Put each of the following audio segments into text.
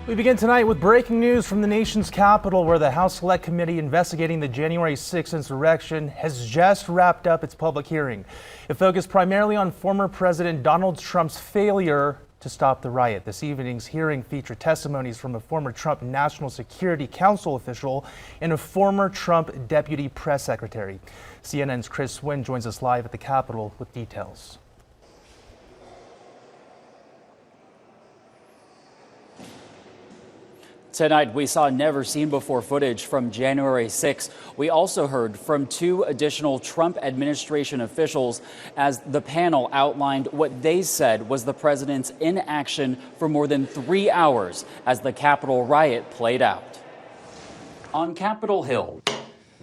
We begin tonight with breaking news from the nation's capital, where the House Select Committee investigating the January 6th insurrection has just wrapped up its public hearing. It focused primarily on former President Donald Trump's failure to stop the riot. This evening's hearing featured testimonies from a former Trump National Security Council official and a former Trump deputy press secretary. CNN's Chris Wynn joins us live at the Capitol with details. Tonight, we saw never-seen-before footage from January 6. We also heard from two additional Trump administration officials as the panel outlined what they said was the president's inaction for more than 3 hours as the Capitol riot played out. On Capitol Hill,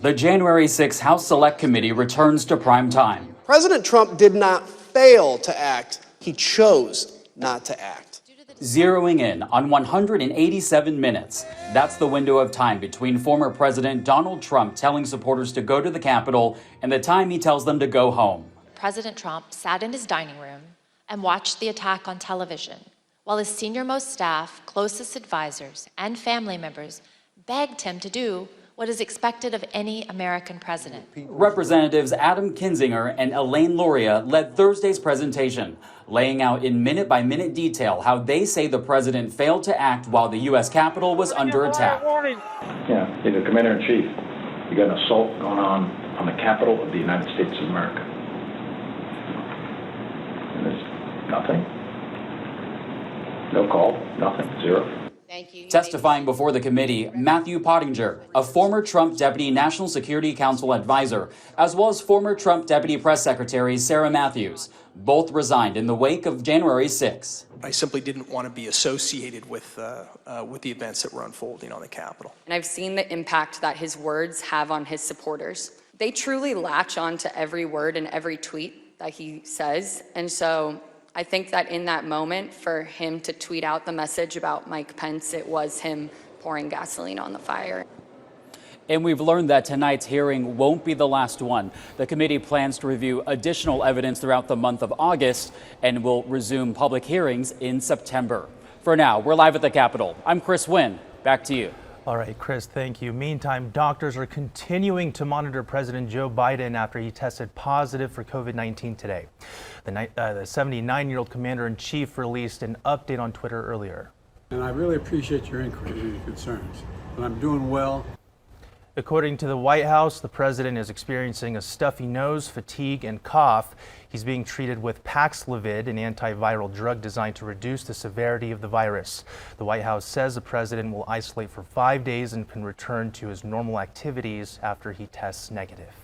the January 6 House Select Committee returns to prime time. President Trump did not fail to act. He chose not to act. Zeroing in on 187 minutes. That's the window of time between former President Donald Trump telling supporters to go to the Capitol and the time he tells them to go home. President Trump sat in his dining room and watched the attack on television, while his senior-most staff, closest advisors, and family members begged him to do what is expected of any American president. Representatives Adam Kinzinger and Elaine Luria led Thursday's presentation, laying out in minute-by-minute detail how they say the president failed to act while the U.S. Capitol was under attack. Yeah, you're the commander-in-chief. You got an assault going on the Capitol of the United States of America. And there's nothing. No call, nothing, zero. Thank you. Testifying before the committee, Matthew Pottinger, a former Trump Deputy National Security Council advisor, as well as former Trump Deputy Press Secretary Sarah Matthews. Both resigned in the wake of January 6. I simply didn't want to be associated with the events that were unfolding on the Capitol. And I've seen the impact that his words have on his supporters. They truly latch on to every word and every tweet that he says. And so I think that in that moment, for him to tweet out the message about Mike Pence, it was him pouring gasoline on the fire. And we've learned that tonight's hearing won't be the last one. The committee plans to review additional evidence throughout the month of August and will resume public hearings in September. For now, we're live at the Capitol. I'm Chris Wynn. Back to you. All right, Chris, thank you. Meantime, doctors are continuing to monitor President Joe Biden after he tested positive for COVID-19 today. The 79-year-old commander-in-chief released an update on Twitter earlier. And I really appreciate your inquiry and your concerns. And I'm doing well. According to the White House, the president is experiencing a stuffy nose, fatigue, and cough. He's being treated with Paxlovid, an antiviral drug designed to reduce the severity of the virus. The White House says the president will isolate for 5 days and can return to his normal activities after he tests negative.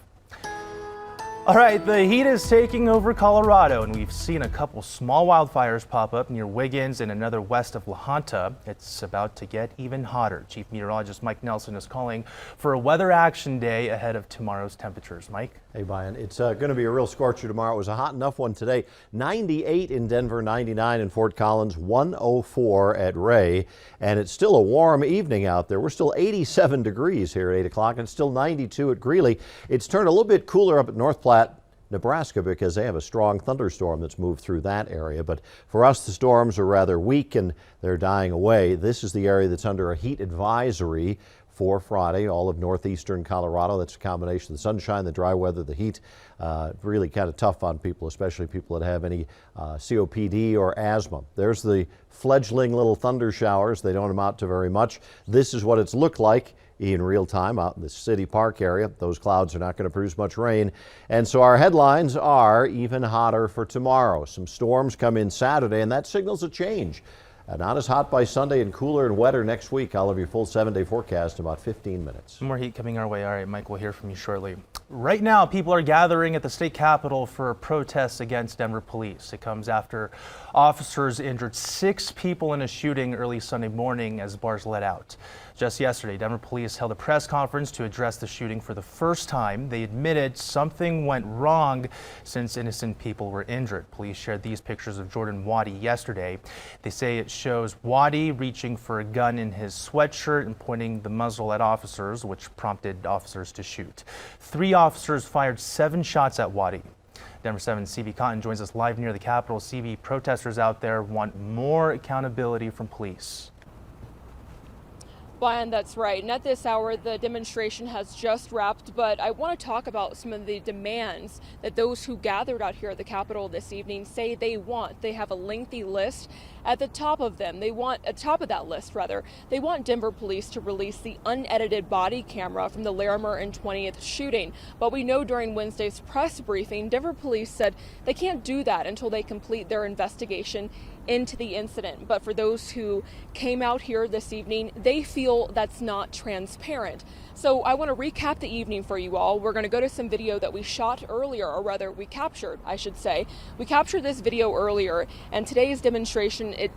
All right, the heat is taking over Colorado, and we've seen a couple small wildfires pop up near Wiggins and another west of La Junta. It's about to get even hotter. Chief Meteorologist Mike Nelson is calling for a weather action day ahead of tomorrow's temperatures. Mike? Hey, Brian, it's going to be a real scorcher tomorrow. It was a hot enough one today. 98 in Denver, 99 in Fort Collins, 104 at Ray. And it's still a warm evening out there. We're still 87 degrees here at 8 o'clock and still 92 at Greeley. It's turned a little bit cooler up at North Platte, Nebraska, because they have a strong thunderstorm that's moved through that area. But for us, the storms are rather weak and they're dying away. This is the area that's under a heat advisory for Friday, all of northeastern Colorado. That's a combination of the sunshine, the dry weather, the heat. Really kind of tough on people, especially people that have any COPD or asthma. There's the fledgling little thunder showers. They don't amount to very much. This is what it's looked like in real time out in the City Park area. Those clouds are not going to produce much rain. And so our headlines are even hotter for tomorrow. Some storms come in Saturday, and that signals a change. Not as hot by Sunday and cooler and wetter next week. I'll have your full 7-day forecast in about 15 minutes. More heat coming our way. All right, Mike, we'll hear from you shortly. Right now, people are gathering at the state capitol for protests against Denver police. It comes after officers injured 6 people in a shooting early Sunday morning as bars let out. Just yesterday, Denver police held a press conference to address the shooting for the first time. They admitted something went wrong since innocent people were injured. Police shared these pictures of Jordan Waddy yesterday. They say it shows Waddy reaching for a gun in his sweatshirt and pointing the muzzle at officers, which prompted officers to shoot. 3 officers fired 7 shots at Waddy. Denver 7's CV Cotton joins us live near the Capitol. CV, protesters out there want more accountability from police. Brian, that's right. And at this hour, the demonstration has just wrapped, but I want to talk about some of the demands that those who gathered out here at the Capitol this evening say they want. They have a lengthy list. At the top of them, top of that list, they want Denver police to release the unedited body camera from the Larimer and 20th shooting. But we know during Wednesday's press briefing, Denver police said they can't do that until they complete their investigation into the incident. But for those who came out here this evening, they feel that's not transparent. So I want to recap the evening for you all. We're going to go to some video that we shot earlier, or rather we captured, I should say. We captured this video earlier, and today's demonstration, it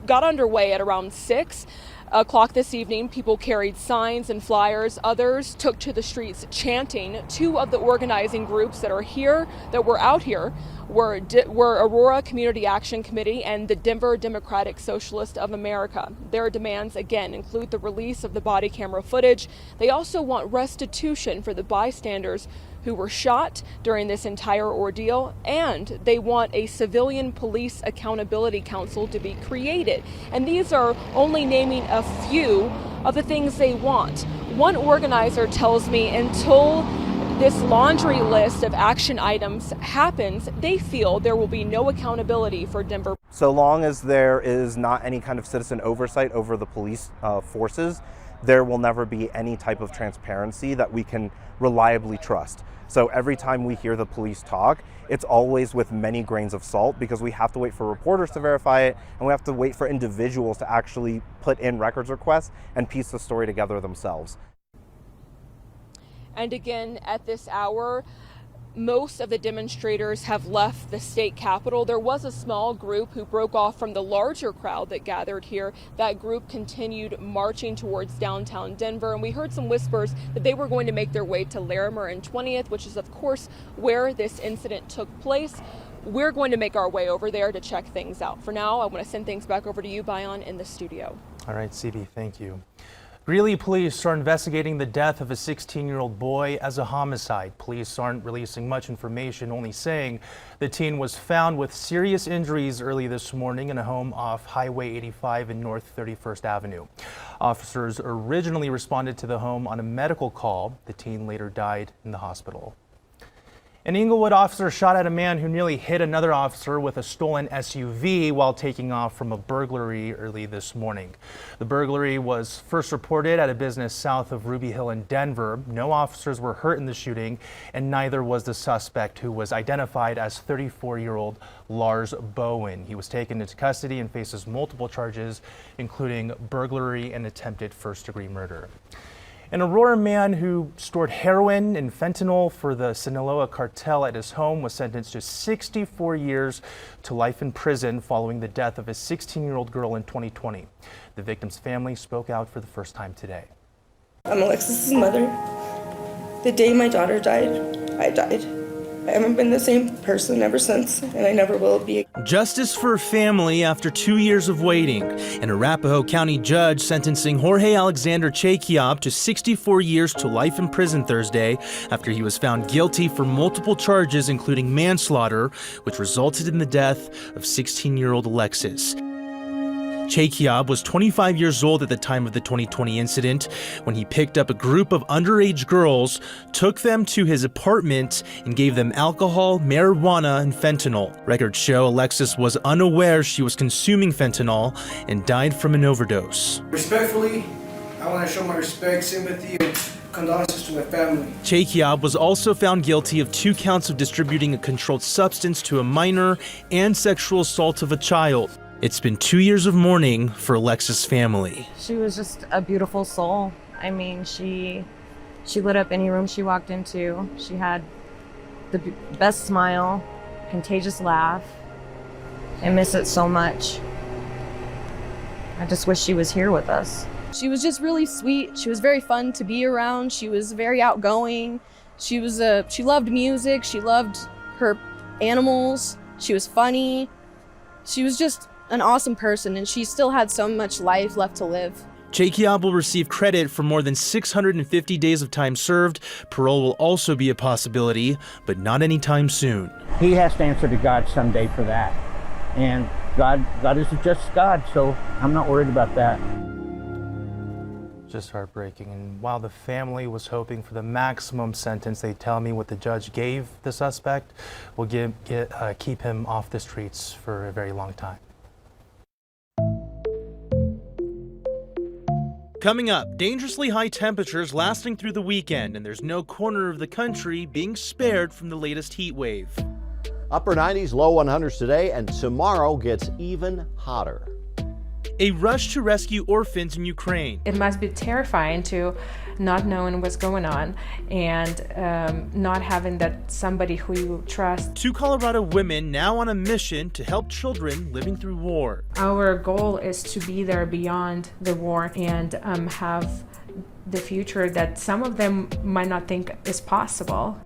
got underway at around 6 o'clock this evening. People carried signs and flyers. Others took to the streets chanting. Two of the organizing groups that were out here were Aurora Community Action Committee and the Denver Democratic Socialist of America. Their demands, again, include the release of the body camera footage. They also want restitution for the bystanders who were shot during this entire ordeal, and they want a civilian police accountability council to be created. And these are only naming a few of the things they want. One organizer tells me until this laundry list of action items happens, they feel there will be no accountability for Denver. So long as there is not any kind of citizen oversight over the police forces, there will never be any type of transparency that we can reliably trust. So every time we hear the police talk, it's always with many grains of salt, because we have to wait for reporters to verify it, and we have to wait for individuals to actually put in records requests and piece the story together themselves. And again, at this hour, most of the demonstrators have left the state capitol. There was a small group who broke off from the larger crowd that gathered here. That group continued marching towards downtown Denver, and we heard some whispers that they were going to make their way to Larimer and 20th, which is, of course, where this incident took place. We're going to make our way over there to check things out. For now, I want to send things back over to you, Bayan, in the studio. All right, CB, thank you. Greeley police are investigating the death of a 16-year-old boy as a homicide. Police aren't releasing much information, only saying the teen was found with serious injuries early this morning in a home off Highway 85 and North 31st Avenue. Officers originally responded to the home on a medical call. The teen later died in the hospital. An Inglewood officer shot at a man who nearly hit another officer with a stolen SUV while taking off from a burglary early this morning. The burglary was first reported at a business south of Ruby Hill in Denver. No officers were hurt in the shooting, and neither was the suspect, who was identified as 34-year-old Lars Bowen. He was taken into custody and faces multiple charges, including burglary and attempted first-degree murder. An Aurora man who stored heroin and fentanyl for the Sinaloa cartel at his home was sentenced to 64 years to life in prison following the death of a 16-year-old girl in 2020. The victim's family spoke out for the first time today. I'm Alexis's mother. The day my daughter died, I died. I haven't been the same person ever since, and I never will be. Justice for a family after 2 years of waiting. An Arapahoe County judge sentencing Jorge Alexander Chequiab to 64 years to life in prison Thursday after he was found guilty for multiple charges, including manslaughter, which resulted in the death of 16-year-old Alexis. Chequiab was 25 years old at the time of the 2020 incident when he picked up a group of underage girls, took them to his apartment, and gave them alcohol, marijuana, and fentanyl. Records show Alexis was unaware she was consuming fentanyl and died from an overdose. Respectfully, I want to show my respect, sympathy, and condolences to my family. Chequiab was also found guilty of 2 counts of distributing a controlled substance to a minor and sexual assault of a child. It's been 2 years of mourning for Alexis' family. She was just a beautiful soul. I mean, she lit up any room she walked into. She had the best smile, contagious laugh. I miss it so much. I just wish she was here with us. She was just really sweet. She was very fun to be around. She was very outgoing. She loved music. She loved her animals. She was funny. She was just an awesome person, and she still had so much life left to live. Chequiab will receive credit for more than 650 days of time served. Parole will also be a possibility, but not anytime soon. He has to answer to God someday for that. And God is a just God, so I'm not worried about that. Just heartbreaking. And while the family was hoping for the maximum sentence, they tell me what the judge gave the suspect will keep him off the streets for a very long time. Coming up, dangerously high temperatures lasting through the weekend, and there's no corner of the country being spared from the latest heat wave. Upper 90s, low 100s today, and tomorrow gets even hotter. A rush to rescue orphans in Ukraine. It must be terrifying to not knowing what's going on and not having that somebody who you trust. 2 Colorado women now on a mission to help children living through war. Our goal is to be there beyond the war and have the future that some of them might not think is possible.